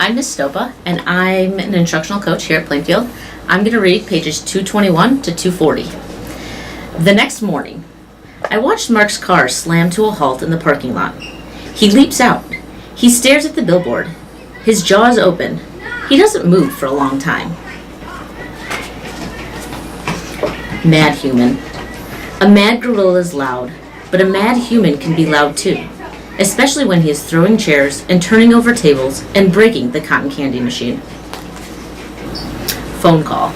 I'm Miss Stopa, and I'm an instructional coach here at Plainfield. I'm going to read pages 221 to 240. The next morning, I watched Mark's car slam to a halt in the parking lot. He leaps out. He stares at the billboard. His jaw is open. He doesn't move for a long time. Mad human. A mad gorilla is loud, but a mad human can be loud too, especially when he is throwing chairs and turning over tables and breaking the cotton candy machine. Phone call.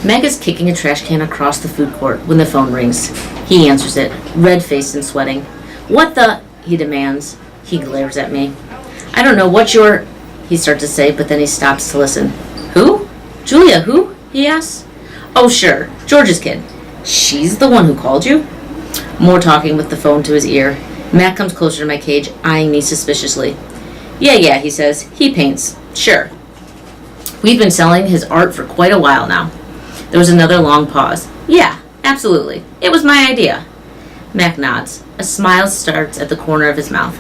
Meg is kicking a trash can across the food court when the phone rings. He answers it, red-faced and sweating. "What the?" he demands. He glares at me. "I don't know what you're..." he starts to say, but then he stops to listen. "Who? Julia, who?" he asks. "Oh, sure, George's kid. She's the one who called you?" More talking with the phone to his ear. Matt comes closer to my cage, eyeing me suspiciously. Yeah, he says. He paints. Sure. We've been selling his art for quite a while now. There was another long pause. Yeah, absolutely. It was my idea. Mac nods. A smile starts at the corner of his mouth.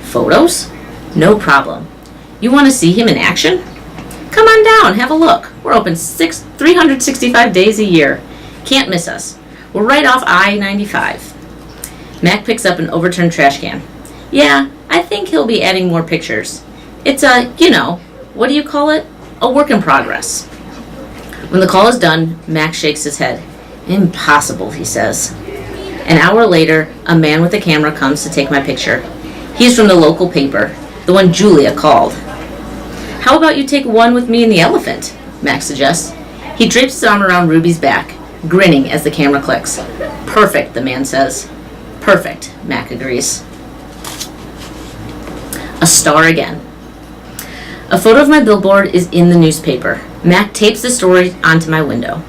Photos? No problem. You want to see him in action? Come on down, have a look. We're open 365 days a year. Can't miss us. We're right off I-95. Mac picks up an overturned trash can. Yeah, I think he'll be adding more pictures. It's what do you call it? A work in progress. When the call is done, Mac shakes his head. Impossible, he says. An hour later, a man with a camera comes to take my picture. He's from the local paper, the one Julia called. How about you take one with me and the elephant? Mac suggests. He drapes his arm around Ruby's back, grinning as the camera clicks. Perfect, the man says. Perfect, Mac agrees. A star again. A photo of my billboard is in the newspaper. Mac tapes the story onto my window.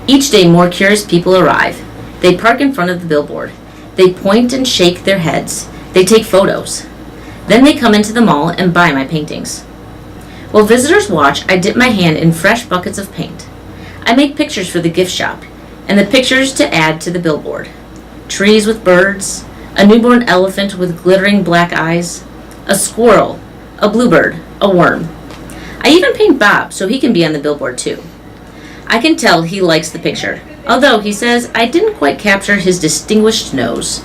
Each day more curious people arrive. They park in front of the billboard. They point and shake their heads. They take photos. Then they come into the mall and buy my paintings. While visitors watch, I dip my hand in fresh buckets of paint. I make pictures for the gift shop, and the pictures to add to the billboard. Trees with birds, a newborn elephant with glittering black eyes, a squirrel, a bluebird, a worm. I even paint Bob so he can be on the billboard too. I can tell he likes the picture, although he says I didn't quite capture his distinguished nose.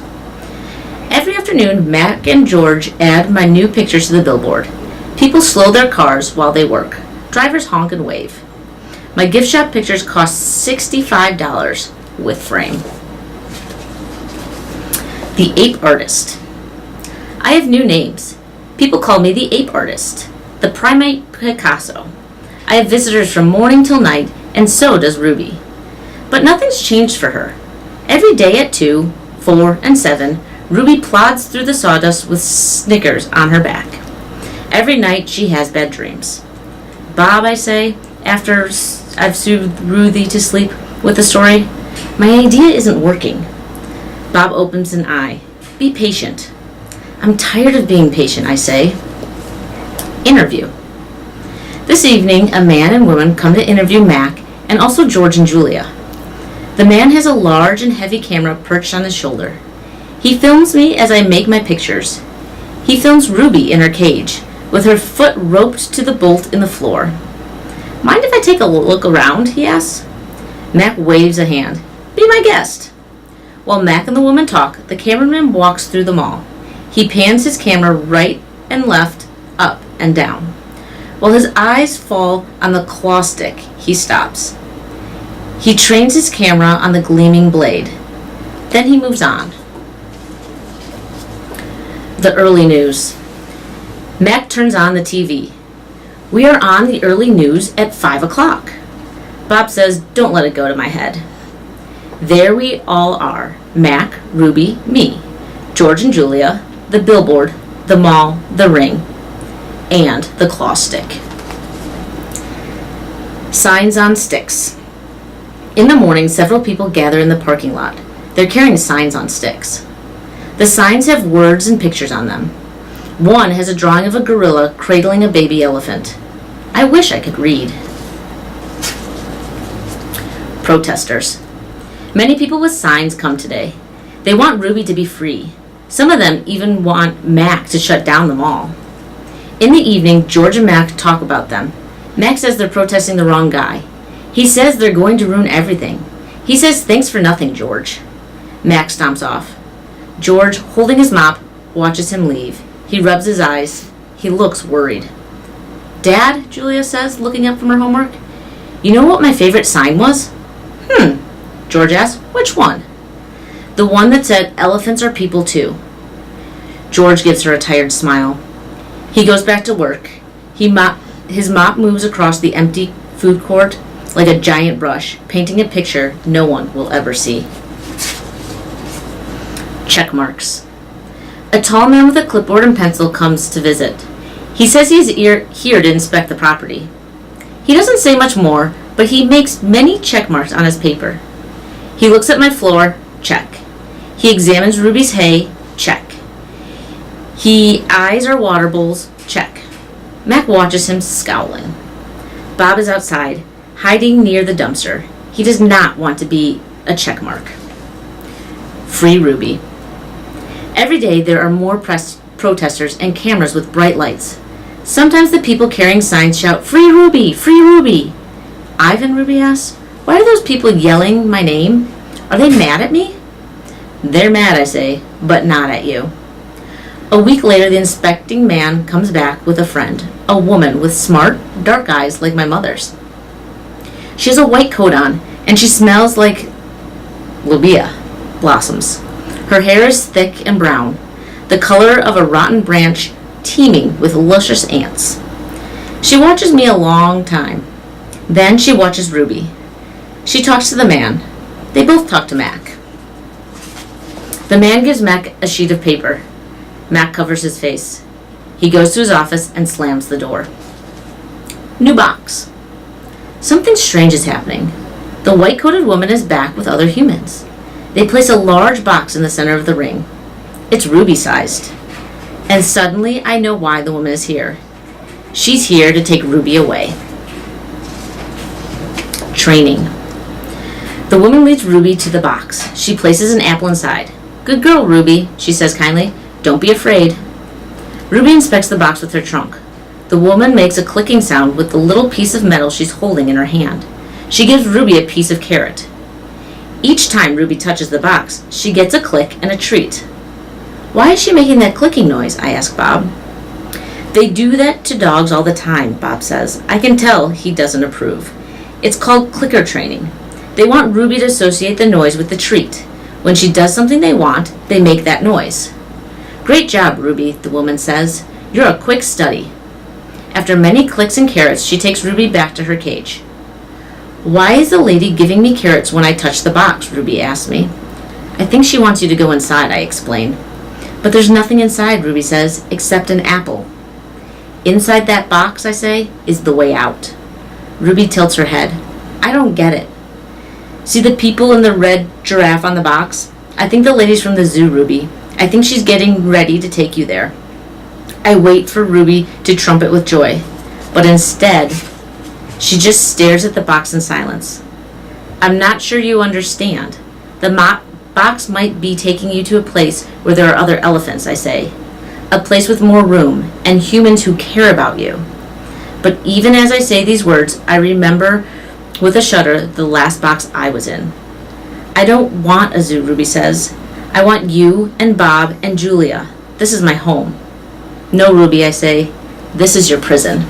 Every afternoon, Mac and George add my new pictures to the billboard. People slow their cars while they work. Drivers honk and wave. My gift shop pictures cost $65 with frame. The Ape Artist. I have new names. People call me the Ape Artist, the Primate Picasso. I have visitors from morning till night, and so does Ruby. But nothing's changed for her. Every day at 2, 4, and 7, Ruby plods through the sawdust with Snickers on her back. Every night she has bad dreams. Bob, I say, after I've soothed Ruby to sleep with the story, my idea isn't working. Bob opens an eye. Be patient. I'm tired of being patient, I say. Interview. This evening, a man and woman come to interview Mac and also George and Julia. The man has a large and heavy camera perched on his shoulder. He films me as I make my pictures. He films Ruby in her cage, with her foot roped to the bolt in the floor. Mind if I take a look around, he asks. Mac waves a hand. Be my guest. While Mac and the woman talk, the cameraman walks through the mall. He pans his camera right and left, up and down. While his eyes fall on the claw stick, he stops. He trains his camera on the gleaming blade. Then he moves on. The early news. Mac turns on the TV. We are on the early news at 5 o'clock. Bob says, don't let it go to my head. There we all are. Mac, Ruby, me, George and Julia, the billboard, the mall, the ring, and the claw stick. Signs on sticks. In the morning, several people gather in the parking lot. They're carrying signs on sticks. The signs have words and pictures on them. One has a drawing of a gorilla cradling a baby elephant. I wish I could read. Protesters. Many people with signs come today. They want Ruby to be free. Some of them even want Mac to shut down the mall. In the evening, George and Mac talk about them. Mac says they're protesting the wrong guy. He says they're going to ruin everything. He says, "Thanks for nothing, George." Mac stomps off. George, holding his mop, watches him leave. He rubs his eyes. He looks worried. "Dad," Julia says, looking up from her homework, "you know what my favorite sign was?" George asks, "Which one?" "The one that said, 'Elephants are people too.'" George gives her a tired smile. He goes back to work. His mop moves across the empty food court like a giant brush, painting a picture no one will ever see. Check marks. A tall man with a clipboard and pencil comes to visit. He says he's here to inspect the property. He doesn't say much more, but he makes many check marks on his paper. He looks at my floor, check. He examines Ruby's hay, check. He eyes our water bowls, check. Mac watches him, scowling. Bob is outside, hiding near the dumpster. He does not want to be a check mark. Free Ruby. Every day there are more protesters and cameras with bright lights. Sometimes the people carrying signs shout, "Free Ruby! Free Ruby!" "Ivan," Ruby asks, "why are those people yelling my name? Are they mad at me?" "They're mad," I say, "but not at you." A week later, the inspecting man comes back with a friend, a woman with smart, dark eyes like my mother's. She has a white coat on, and she smells like lobia blossoms. Her hair is thick and brown, the color of a rotten branch teeming with luscious ants. She watches me a long time. Then she watches Ruby. She talks to the man. They both talk to Mac. The man gives Mac a sheet of paper. Mac covers his face. He goes to his office and slams the door. New box. Something strange is happening. The white-coated woman is back with other humans. They place a large box in the center of the ring. It's Ruby-sized. And suddenly I know why the woman is here. She's here to take Ruby away. Training. The woman leads Ruby to the box. She places an apple inside. "Good girl, Ruby," she says kindly. "Don't be afraid." Ruby inspects the box with her trunk. The woman makes a clicking sound with the little piece of metal she's holding in her hand. She gives Ruby a piece of carrot. Each time Ruby touches the box, she gets a click and a treat. "Why is she making that clicking noise?" I ask Bob. "They do that to dogs all the time," Bob says. I can tell he doesn't approve. It's called clicker training. They want Ruby to associate the noise with the treat. When she does something they want, they make that noise. "Great job, Ruby," the woman says. "You're a quick study." After many clicks and carrots, she takes Ruby back to her cage. "Why is the lady giving me carrots when I touch the box?" Ruby asks me. "I think she wants you to go inside," I explain. "But there's nothing inside," Ruby says, "except an apple." "Inside that box," I say, "is the way out." Ruby tilts her head. "I don't get it." "See the people in the red giraffe on the box? I think the lady's from the zoo, Ruby. I think she's getting ready to take you there." I wait for Ruby to trumpet with joy, but instead, she just stares at the box in silence. "I'm not sure you understand. The box might be taking you to a place where there are other elephants," I say. "A place with more room and humans who care about you." But even as I say these words, I remember with a shudder the last box I was in. "I don't want a zoo," Ruby says. "I want you and Bob and Julia. This is my home." "No, Ruby," I say. "This is your prison."